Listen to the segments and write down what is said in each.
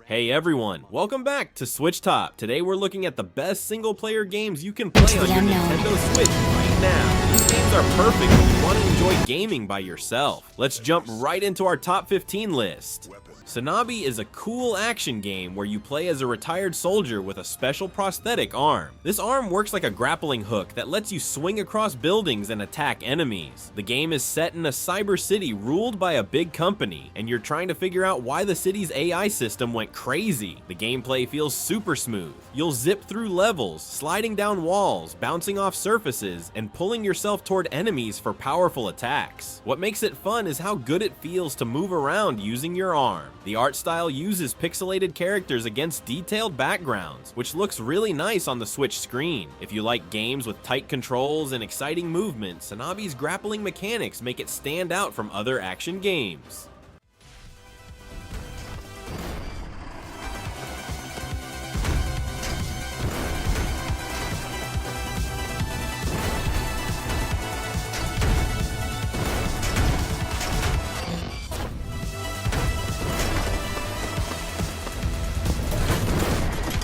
Hey everyone, welcome back to SwitchTop. Today we're looking at the best single-player games you can play on your Nintendo Switch right now. These games are perfect if you want to enjoy gaming by yourself. Let's jump right into our top 15 list. Sanabi is a cool action game where you play as a retired soldier with a special prosthetic arm. This arm works like a grappling hook that lets you swing across buildings and attack enemies. The game is set in a cyber city ruled by a big company, and you're trying to figure out why the city's AI system went crazy. The gameplay feels super smooth. You'll zip through levels, sliding down walls, bouncing off surfaces, and pulling yourself toward enemies for powerful attacks. What makes it fun is how good it feels to move around using your arm. The art style uses pixelated characters against detailed backgrounds, which looks really nice on the Switch screen. If you like games with tight controls and exciting movement, Sanabi's grappling mechanics make it stand out from other action games.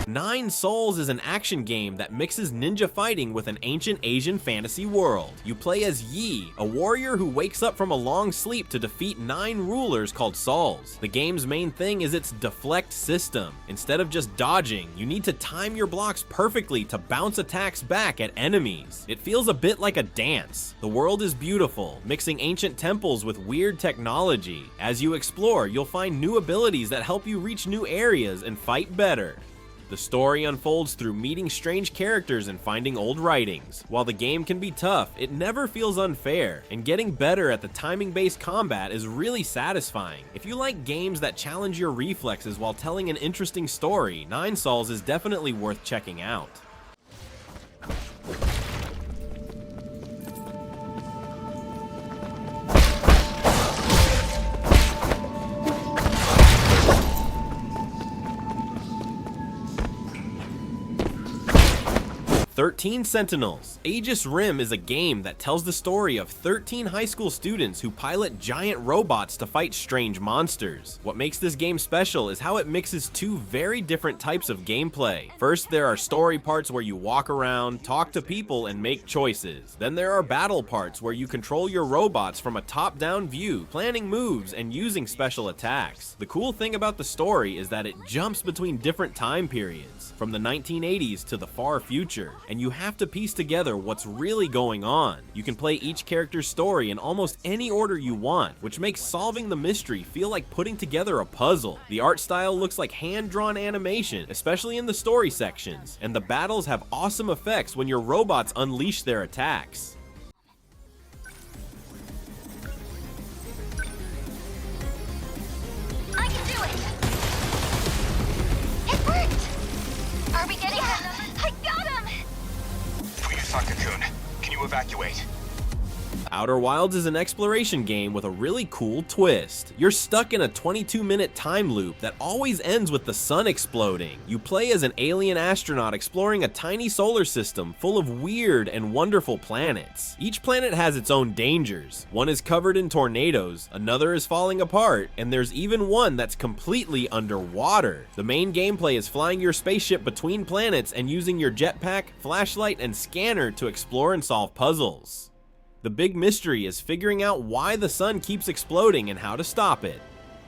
Nine Souls is an action game that mixes ninja fighting with an ancient Asian fantasy world. You play as Yi, a warrior who wakes up from a long sleep to defeat 9 rulers called Souls. The game's main thing is its deflect system. Instead of just dodging, you need to time your blocks perfectly to bounce attacks back at enemies. It feels a bit like a dance. The world is beautiful, mixing ancient temples with weird technology. As you explore, you'll find new abilities that help you reach new areas and fight better. The story unfolds through meeting strange characters and finding old writings. While the game can be tough, it never feels unfair, and getting better at the timing-based combat is really satisfying. If you like games that challenge your reflexes while telling an interesting story, Nine Souls is definitely worth checking out. Sentinels. Aegis Rim is a game that tells the story of 13 high school students who pilot giant robots to fight strange monsters. What makes this game special is how it mixes two very different types of gameplay. First, there are story parts where you walk around, talk to people, and make choices. Then there are battle parts where you control your robots from a top-down view, planning moves and using special attacks. The cool thing about the story is that it jumps between different time periods, from the 1980s to the far future, and you have to piece together what's really going on. You can play each character's story in almost any order you want, which makes solving the mystery feel like putting together a puzzle. The art style looks like hand-drawn animation, especially in the story sections, and the battles have awesome effects when your robots unleash their attacks. I can do it! It worked! Are we getting him? I got him! SaGa-kun, can you evacuate? Outer Wilds is an exploration game with a really cool twist. You're stuck in a 22-minute time loop that always ends with the sun exploding. You play as an alien astronaut exploring a tiny solar system full of weird and wonderful planets. Each planet has its own dangers. One is covered in tornadoes, another is falling apart, and there's even one that's completely underwater. The main gameplay is flying your spaceship between planets and using your jetpack, flashlight, and scanner to explore and solve puzzles. The big mystery is figuring out why the sun keeps exploding and how to stop it.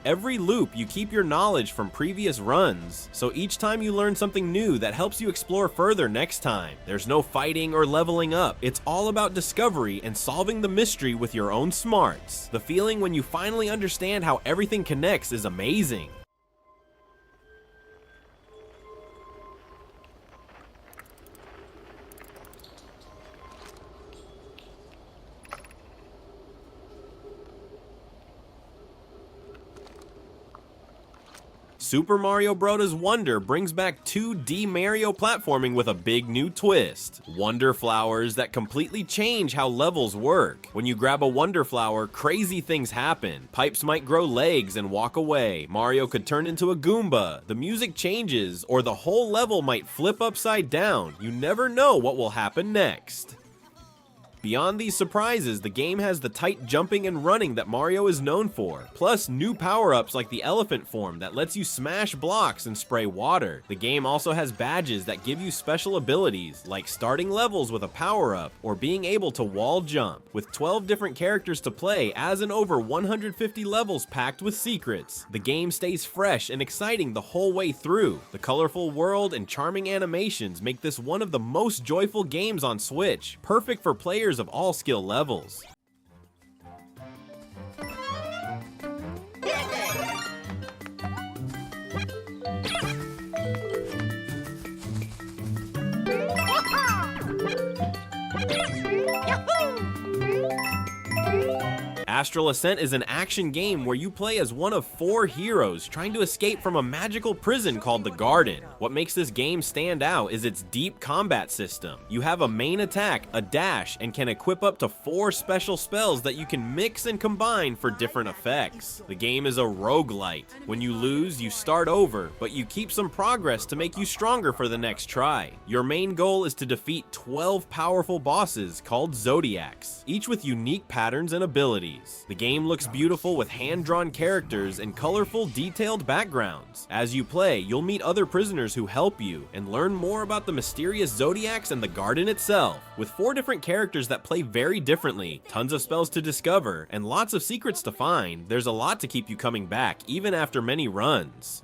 Every loop, you keep your knowledge from previous runs, so each time you learn something new that helps you explore further next time. There's no fighting or leveling up. It's all about discovery and solving the mystery with your own smarts. The feeling when you finally understand how everything connects is amazing. Super Mario Bros. Wonder brings back 2D Mario platforming with a big new twist. Wonder flowers that completely change how levels work. When you grab a Wonder flower, crazy things happen. Pipes might grow legs and walk away. Mario could turn into a Goomba. The music changes, or the whole level might flip upside down. You never know what will happen next. Beyond these surprises, the game has the tight jumping and running that Mario is known for, plus new power-ups like the elephant form that lets you smash blocks and spray water. The game also has badges that give you special abilities, like starting levels with a power-up, or being able to wall jump. With 12 different characters to play as in over 150 levels packed with secrets, the game stays fresh and exciting the whole way through. The colorful world and charming animations make this one of the most joyful games on Switch, perfect for players of all skill levels. Astral Ascent is an action game where you play as one of 4 heroes trying to escape from a magical prison called the Garden. What makes this game stand out is its deep combat system. You have a main attack, a dash, and can equip up to 4 special spells that you can mix and combine for different effects. The game is a roguelite. When you lose, you start over, but you keep some progress to make you stronger for the next try. Your main goal is to defeat 12 powerful bosses called Zodiacs, each with unique patterns and abilities. The game looks beautiful with hand-drawn characters and colorful, detailed backgrounds. As you play, you'll meet other prisoners who help you and learn more about the mysterious Zodiacs and the Garden itself. With 4 different characters that play very differently, tons of spells to discover, and lots of secrets to find, there's a lot to keep you coming back, even after many runs.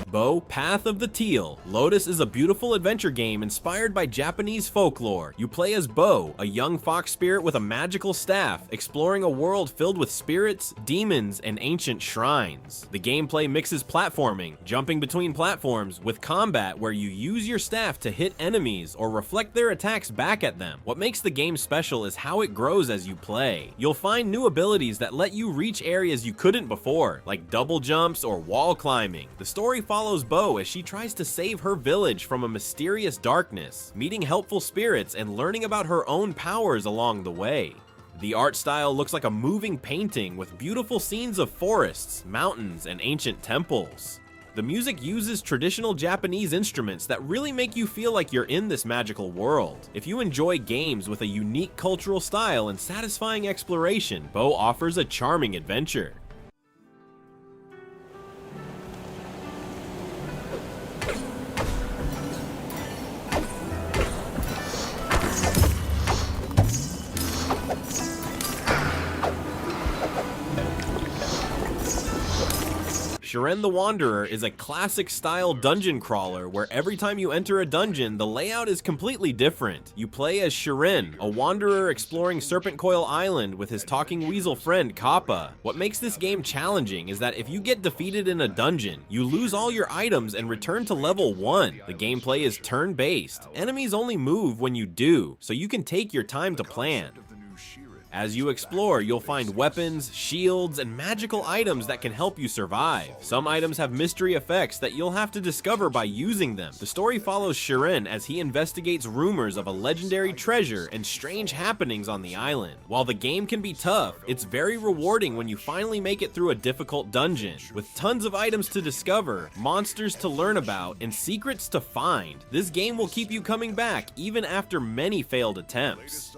Bo, Path of the Teal. Lotus is a beautiful adventure game inspired by Japanese folklore. You play as Bo, a young fox spirit with a magical staff, exploring a world filled with spirits, demons, and ancient shrines. The gameplay mixes platforming, jumping between platforms, with combat where you use your staff to hit enemies or reflect their attacks back at them. What makes the game special is how it grows as you play. You'll find new abilities that let you reach areas you couldn't before, like double jumps or wall climbing. The story follows Bo as she tries to save her village from a mysterious darkness, meeting helpful spirits and learning about her own powers along the way. The art style looks like a moving painting with beautiful scenes of forests, mountains, and ancient temples. The music uses traditional Japanese instruments that really make you feel like you're in this magical world. If you enjoy games with a unique cultural style and satisfying exploration, Bo offers a charming adventure. Shiren the Wanderer is a classic-style dungeon crawler where every time you enter a dungeon, the layout is completely different. You play as Shiren, a wanderer exploring Serpentcoil Island with his talking weasel friend Kappa. What makes this game challenging is that if you get defeated in a dungeon, you lose all your items and return to level 1. The gameplay is turn-based. Enemies only move when you do, so you can take your time to plan. As you explore, you'll find weapons, shields, and magical items that can help you survive. Some items have mystery effects that you'll have to discover by using them. The story follows Shiren as he investigates rumors of a legendary treasure and strange happenings on the island. While the game can be tough, it's very rewarding when you finally make it through a difficult dungeon. With tons of items to discover, monsters to learn about, and secrets to find, this game will keep you coming back even after many failed attempts.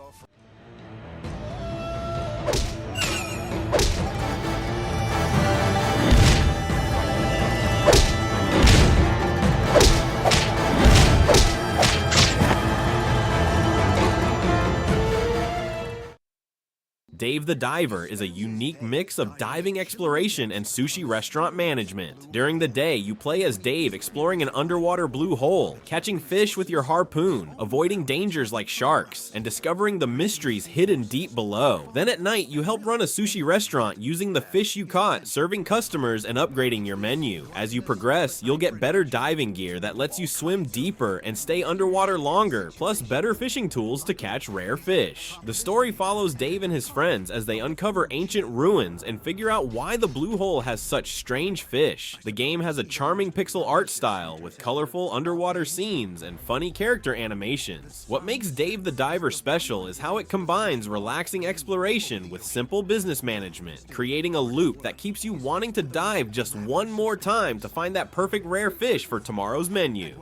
Dave the Diver is a unique mix of diving exploration and sushi restaurant management. During the day, you play as Dave exploring an underwater blue hole, catching fish with your harpoon, avoiding dangers like sharks, and discovering the mysteries hidden deep below. Then at night, you help run a sushi restaurant using the fish you caught, serving customers and upgrading your menu. As you progress, you'll get better diving gear that lets you swim deeper and stay underwater longer, plus better fishing tools to catch rare fish. The story follows Dave and his friends friends as they uncover ancient ruins and figure out why the blue hole has such strange fish. The game has a charming pixel art style with colorful underwater scenes and funny character animations. What makes Dave the Diver special is how it combines relaxing exploration with simple business management, creating a loop that keeps you wanting to dive just one more time to find that perfect rare fish for tomorrow's menu.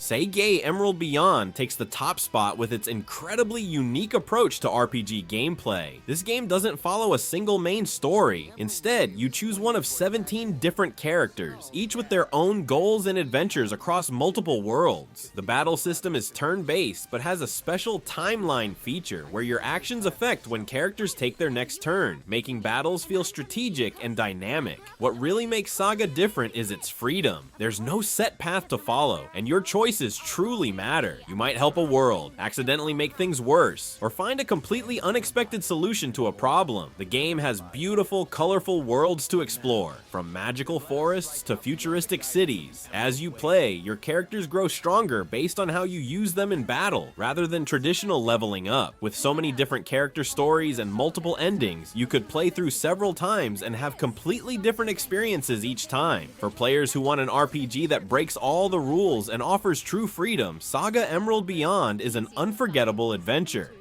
SaGa Emerald Beyond takes the top spot with its incredibly unique approach to RPG gameplay. This game doesn't follow a single main story. Instead, you choose one of 17 different characters, each with their own goals and adventures across multiple worlds. The battle system is turn-based, but has a special timeline feature where your actions affect when characters take their next turn, making battles feel strategic and dynamic. What really makes SaGa different is its freedom. There's no set path to follow, and your choices truly matter. You might help a world, accidentally make things worse, or find a completely unexpected solution to a problem. The game has beautiful, colorful worlds to explore, from magical forests to futuristic cities. As you play, your characters grow stronger based on how you use them in battle, rather than traditional leveling up. With so many different character stories and multiple endings, you could play through several times and have completely different experiences each time. For players who want an RPG that breaks all the rules and offers true freedom, SaGa Emerald Beyond is an unforgettable adventure.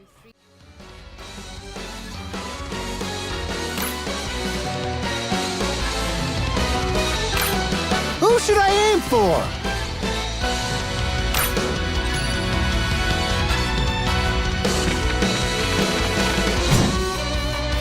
Who should I aim for?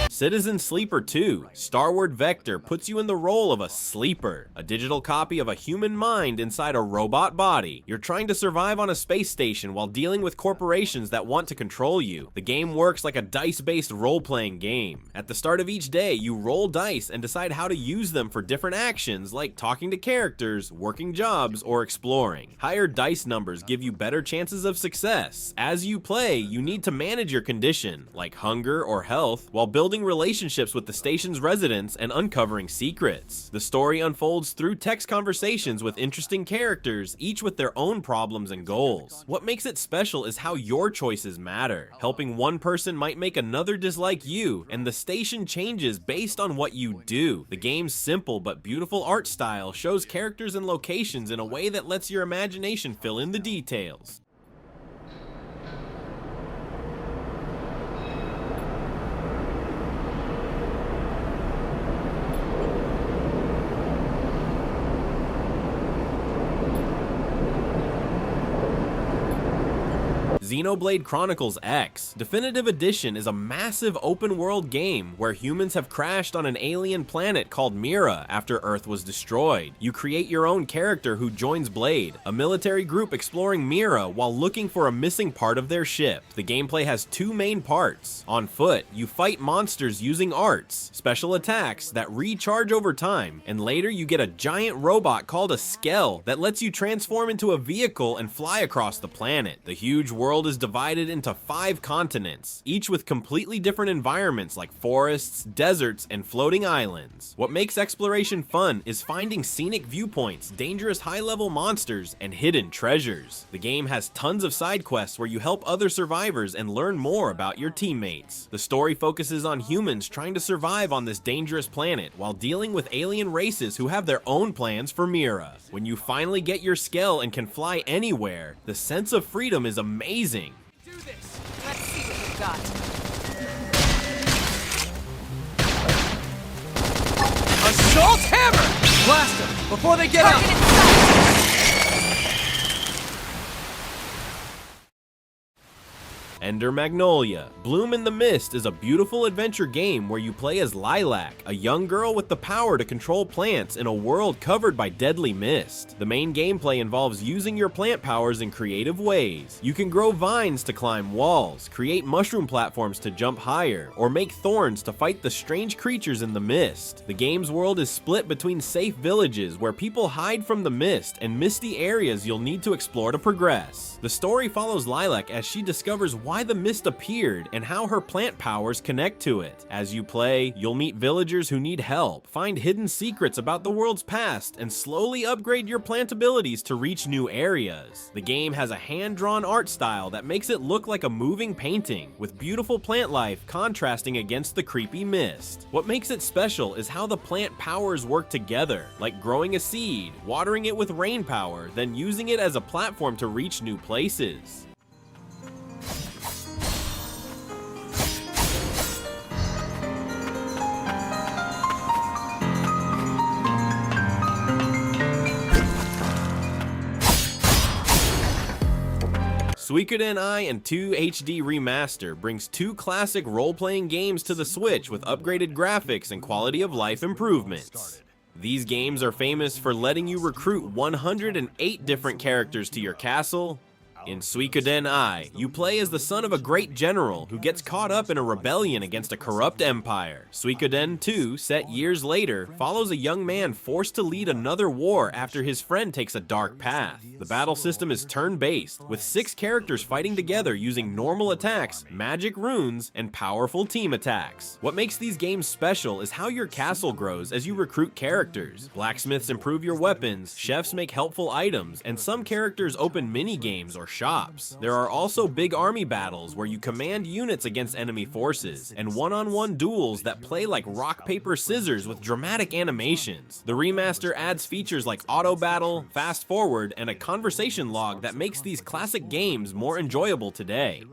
Citizen Sleeper 2, Starward Vector puts you in the role of a sleeper, a digital copy of a human mind inside a robot body. You're trying to survive on a space station while dealing with corporations that want to control you. The game works like a dice-based role-playing game. At the start of each day, you roll dice and decide how to use them for different actions like talking to characters, working jobs, or exploring. Higher dice numbers give you better chances of success. As you play, you need to manage your condition, like hunger or health, while building relationships with the station's residents and uncovering secrets. The story unfolds through text conversations with interesting characters, each with their own problems and goals. What makes it special is how your choices matter. Helping one person might make another dislike you, and the station changes based on what you do. The game's simple but beautiful art style shows characters and locations in a way that lets your imagination fill in the details. Xenoblade Chronicles X Definitive Edition is a massive open-world game where humans have crashed on an alien planet called Mira after Earth was destroyed. You create your own character who joins Blade, a military group exploring Mira while looking for a missing part of their ship. The gameplay has two main parts. On foot, you fight monsters using arts, special attacks that recharge over time, and later you get a giant robot called a Skell that lets you transform into a vehicle and fly across the planet. The huge world is divided into 5 continents, each with completely different environments like forests, deserts, and floating islands. What makes exploration fun is finding scenic viewpoints, dangerous high-level monsters, and hidden treasures. The game has tons of side quests where you help other survivors and learn more about your teammates. The story focuses on humans trying to survive on this dangerous planet while dealing with alien races who have their own plans for Mira. When you finally get your Skell and can fly anywhere, the sense of freedom is amazing. Do this. Let's see what we've got. Assault hammer! Blast them before they get out! Ender Magnolia. Bloom in the Mist is a beautiful adventure game where you play as Lilac, a young girl with the power to control plants in a world covered by deadly mist. The main gameplay involves using your plant powers in creative ways. You can grow vines to climb walls, create mushroom platforms to jump higher, or make thorns to fight the strange creatures in the mist. The game's world is split between safe villages where people hide from the mist and misty areas you'll need to explore to progress. The story follows Lilac as she discovers why why the mist appeared and how her plant powers connect to it. As you play, you'll meet villagers who need help, find hidden secrets about the world's past, and slowly upgrade your plant abilities to reach new areas. The game has a hand-drawn art style that makes it look like a moving painting, with beautiful plant life contrasting against the creepy mist. What makes it special is how the plant powers work together, like growing a seed, watering it with rain power, then using it as a platform to reach new places. Suikoden I and 2 HD Remaster brings 2 classic role-playing games to the Switch with upgraded graphics and quality of life improvements. These games are famous for letting you recruit 108 different characters to your castle. In Suikoden I, you play as the son of a great general who gets caught up in a rebellion against a corrupt empire. Suikoden 2, set years later, follows a young man forced to lead another war after his friend takes a dark path. The battle system is turn-based, with 6 characters fighting together using normal attacks, magic runes, and powerful team attacks. What makes these games special is how your castle grows as you recruit characters. Blacksmiths improve your weapons, chefs make helpful items, and some characters open mini-games or shops. There are also big army battles where you command units against enemy forces, and one-on-one duels that play like rock, paper, scissors with dramatic animations. The remaster adds features like auto battle, fast forward, and a conversation log that makes these classic games more enjoyable today.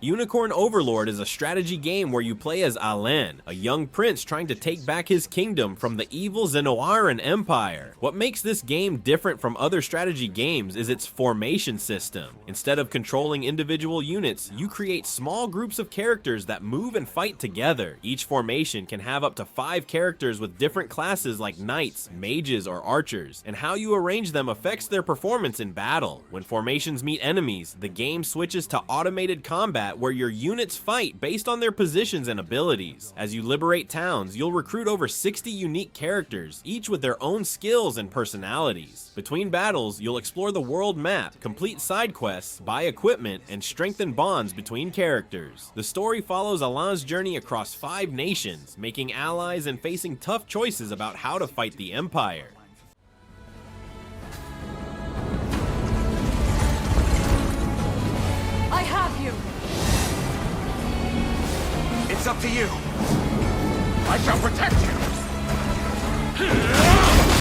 Unicorn Overlord is a strategy game where you play as Alen, a young prince trying to take back his kingdom from the evil Xenoblade Empire. What makes this game different from other strategy games is its formation system. Instead of controlling individual units, you create small groups of characters that move and fight together. Each formation can have up to 5 characters with different classes like knights, mages, or archers, and how you arrange them affects their performance in battle. When formations meet enemies, the game switches to automated combat where your units fight based on their positions and abilities. As you liberate towns, you'll recruit over 60 unique characters, each with their own skills and personalities. Between battles, you'll explore the world map, complete side quests, buy equipment, and strengthen bonds between characters. The story follows Alan's journey across 5 nations, making allies and facing tough choices about how to fight the Empire. I have you! It's up to you. I shall protect you.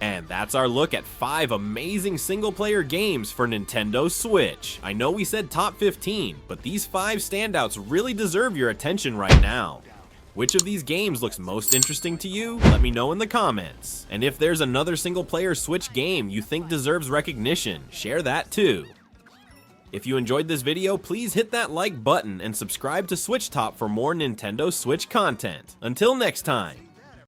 And that's our look at 5 amazing single-player games for Nintendo Switch. I know we said top 15, but these 5 standouts really deserve your attention right now. Which of these games looks most interesting to you? Let me know in the comments. And if there's another single-player Switch game you think deserves recognition, share that too. If you enjoyed this video, please hit that like button and subscribe to SwitchTop for more Nintendo Switch content. Until next time.